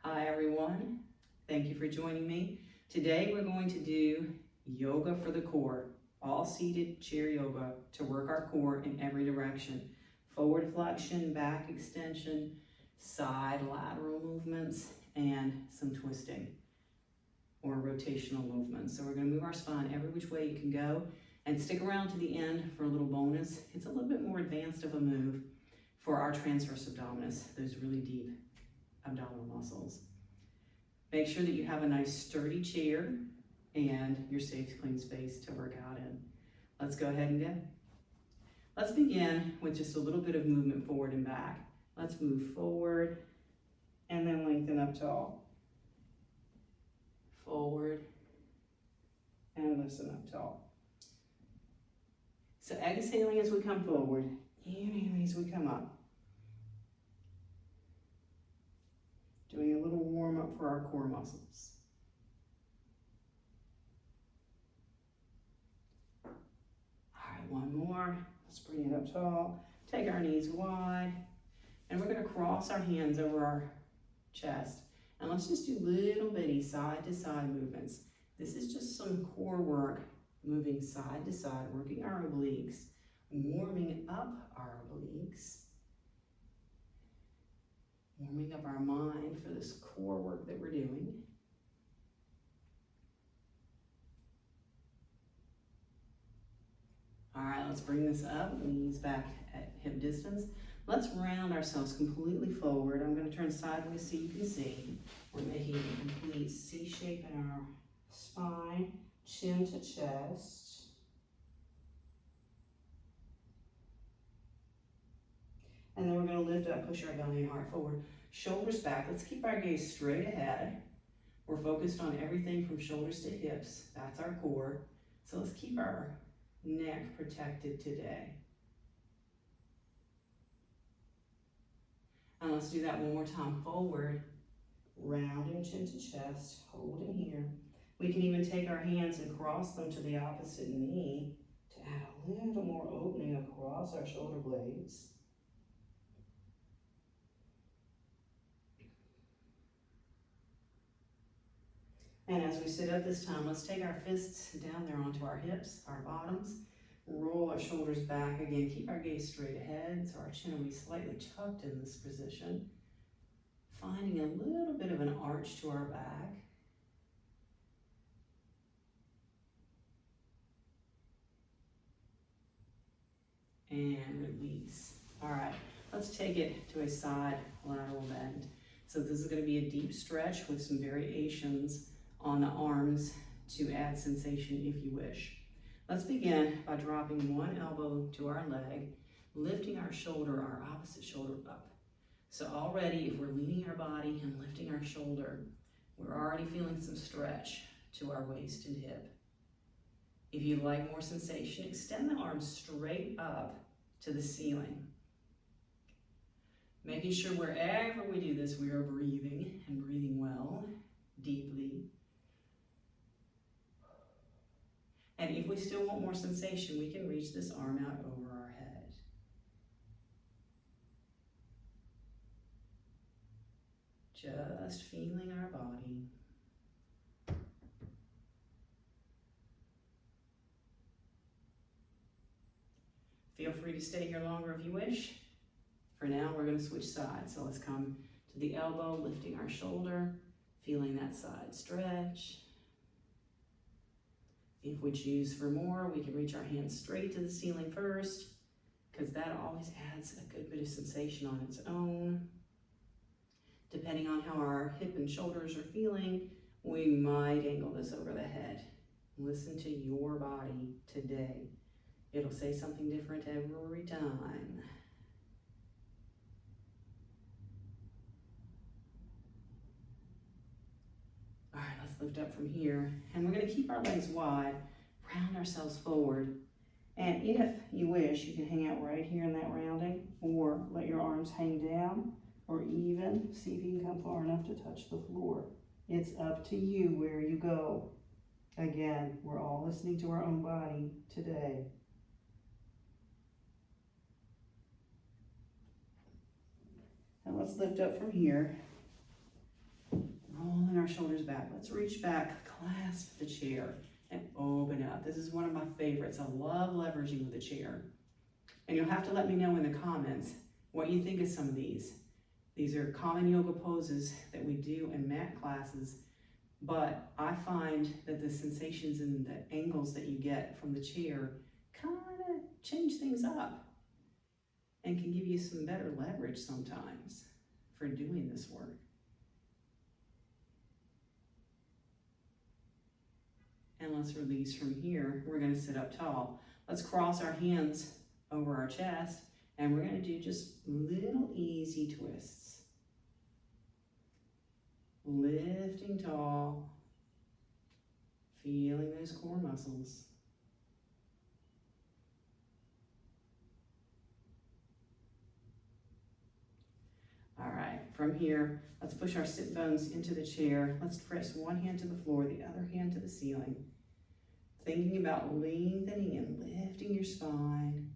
Hi everyone, thank you for joining me. Today we're going to do yoga for the core, all seated chair yoga to work our core in every direction. Forward flexion, back extension, side lateral movements, and some twisting or rotational movements. So we're going to move our spine every which way you can go and stick around to the end for a little bonus. It's a little bit more advanced of a move for our transverse abdominis, those really deep abdominal muscles. Make sure that you have a nice sturdy chair and your safe, clean space to work out in. Let's go ahead and go. Let's begin with just a little bit of movement forward and back. Let's move forward and then lengthen up tall. Forward and listen up tall. So exhaling as we come forward, inhaling as we come up. Doing a little warm up for our core muscles. All right, one more. Let's bring it up tall. Take our knees wide. And we're going to cross our hands over our chest. And let's just do little bitty side to side movements. This is just some core work, moving side to side, working our obliques, warming up our obliques. Warming up our mind for this core work that we're doing. All right, let's bring this up, knees back at hip distance. Let's round ourselves completely forward. I'm going to turn sideways so you can see. We're making a complete C shape in our spine, chin to chest. And then we're going to lift up, push our belly and heart forward. Shoulders back. Let's keep our gaze straight ahead. We're focused on everything from shoulders to hips. That's our core. So let's keep our neck protected today. And let's do that one more time. Forward, rounding chin to chest, holding here. We can even take our hands and cross them to the opposite knee to add a little more opening across our shoulder blades. And as we sit up this time, let's take our fists down there onto our hips, our bottoms. Roll our shoulders back again. Keep our gaze straight ahead, so our chin will be slightly tucked in this position. Finding a little bit of an arch to our back. And release. All right, let's take it to a side lateral bend. So this is going to be a deep stretch with some variations on the arms to add sensation if you wish. Let's begin by dropping one elbow to our leg, lifting our shoulder, our opposite shoulder up. So already if we're leaning our body and lifting our shoulder, we're already feeling some stretch to our waist and hip. If you'd like more sensation, extend the arms straight up to the ceiling. Making sure wherever we do this, we are breathing and breathing well, deeply. And if we still want more sensation, we can reach this arm out over our head. Just feeling our body. Feel free to stay here longer if you wish. For now, we're going to switch sides. So let's come to the elbow, lifting our shoulder, feeling that side stretch. If we choose for more, we can reach our hands straight to the ceiling first, because that always adds a good bit of sensation on its own. Depending on how our hip and shoulders are feeling, we might angle this over the head. Listen to your body today. It'll say something different every time. All right, let's lift up from here. And we're going to keep our legs wide, round ourselves forward. And if you wish, you can hang out right here in that rounding, or let your arms hang down, or even see if you can come far enough to touch the floor. It's up to you where you go. Again, we're all listening to our own body today. And let's lift up from here. rolling our shoulders back. Let's reach back, clasp the chair, and open up. This is one of my favorites. I love leveraging with the chair. And you'll have to let me know in the comments what you think of some of these. These are common yoga poses that we do in mat classes, but I find that the sensations and the angles that you get from the chair kind of change things up and can give you some better leverage sometimes for doing this work. And let's release from here. We're going to sit up tall. Let's cross our hands over our chest, and we're going to do just little easy twists. Lifting tall, feeling those core muscles. All right, from here, let's push our sit bones into the chair. Let's press one hand to the floor, the other hand to the ceiling. Thinking about lengthening and lifting your spine.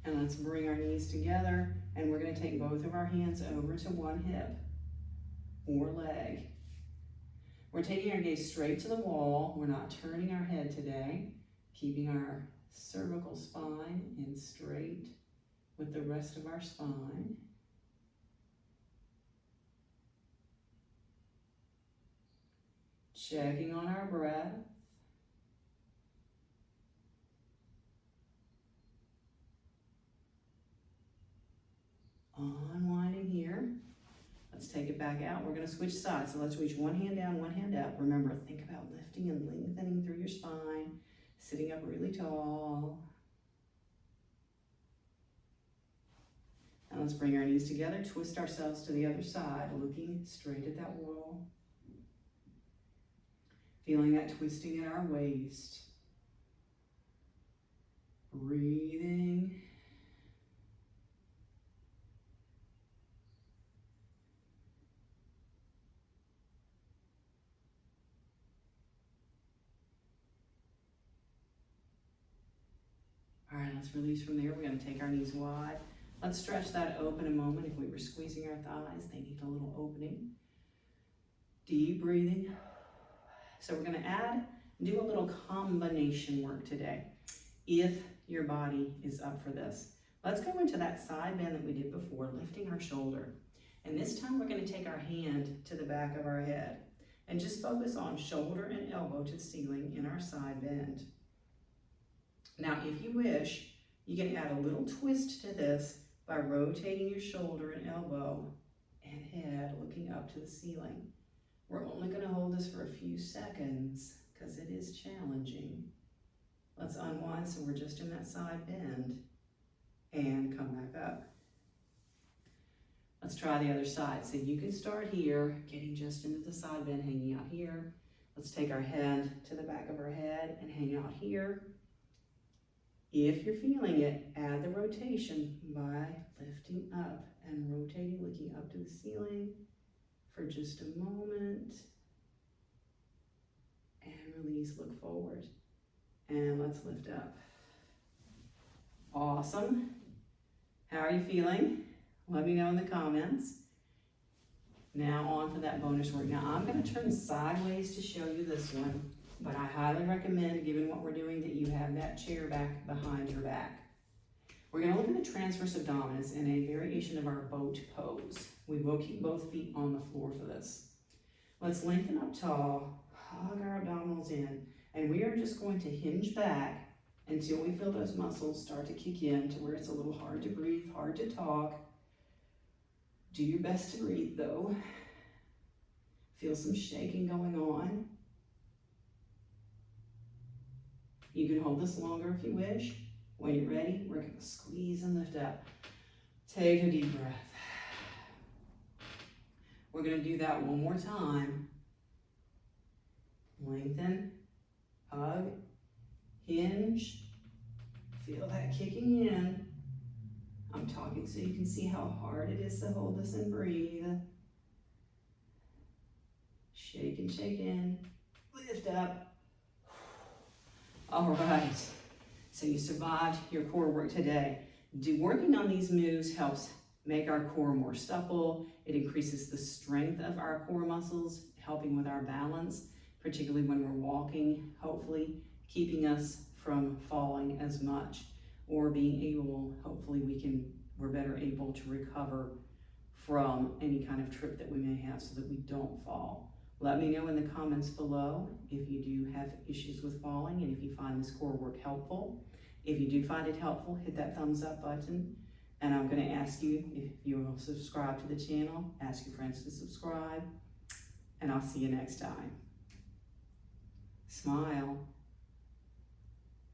And let's bring our knees together, and we're going to take both of our hands over to one hip or leg. We're taking our gaze straight to the wall. We're not turning our head today, keeping our cervical spine in straight with the rest of our spine. Checking on our breath. Unwinding here. Let's take it back out. We're going to switch sides. So let's reach one hand down, one hand up. Remember, think about lifting and lengthening through your spine, sitting up really tall. And let's bring our knees together, twist ourselves to the other side, looking straight at that wall. Feeling that twisting in our waist. Breathing. All right, let's release from there. We're going to take our knees wide. Let's stretch that open a moment. If we were squeezing our thighs, they need a little opening. Deep breathing. So we're going to do a little combination work today, if your body is up for this. Let's go into that side bend that we did before, lifting our shoulder. And this time we're going to take our hand to the back of our head and just focus on shoulder and elbow to the ceiling in our side bend. Now, if you wish, you can add a little twist to this by rotating your shoulder and elbow and head looking up to the ceiling. We're only going to hold this for a few seconds because it is challenging. Let's unwind so we're just in that side bend and come back up. Let's try the other side. So you can start here, getting just into the side bend, hanging out here. Let's take our head to the back of our head and hang out here. If you're feeling it, add the rotation by lifting up and rotating, looking up to the ceiling for just a moment. And release, look forward. And let's lift up. Awesome. How are you feeling? Let me know in the comments. Now on for that bonus work. Now I'm going to turn sideways to show you this one, but I highly recommend, given what we're doing, that you have that chair back behind your back. We're going to look at the transverse abdominis in a variation of our boat pose. We will keep both feet on the floor for this. Let's lengthen up tall, hug our abdominals in, and we are just going to hinge back until we feel those muscles start to kick in to where it's a little hard to breathe, hard to talk. Do your best to breathe though. Feel some shaking going on. You can hold this longer if you wish. When you're ready, we're going to squeeze and lift up. Take a deep breath. We're going to do that one more time. Lengthen, hug, hinge. Feel that kicking in. I'm talking so you can see how hard it is to hold this and breathe. Shake and shake in. Lift up. All right. So you survived your core work today. Working on these moves helps make our core more supple. It increases the strength of our core muscles, helping with our balance, particularly when we're walking, hopefully keeping us from falling as much, or being able, hopefully we're better able to recover from any kind of trip that we may have so that we don't fall. Let me know in the comments below if you do have issues with falling and if you find this core work helpful. If you do find it helpful, hit that thumbs up button. And I'm going to ask you if you will subscribe to the channel, ask your friends to subscribe, and I'll see you next time. Smile.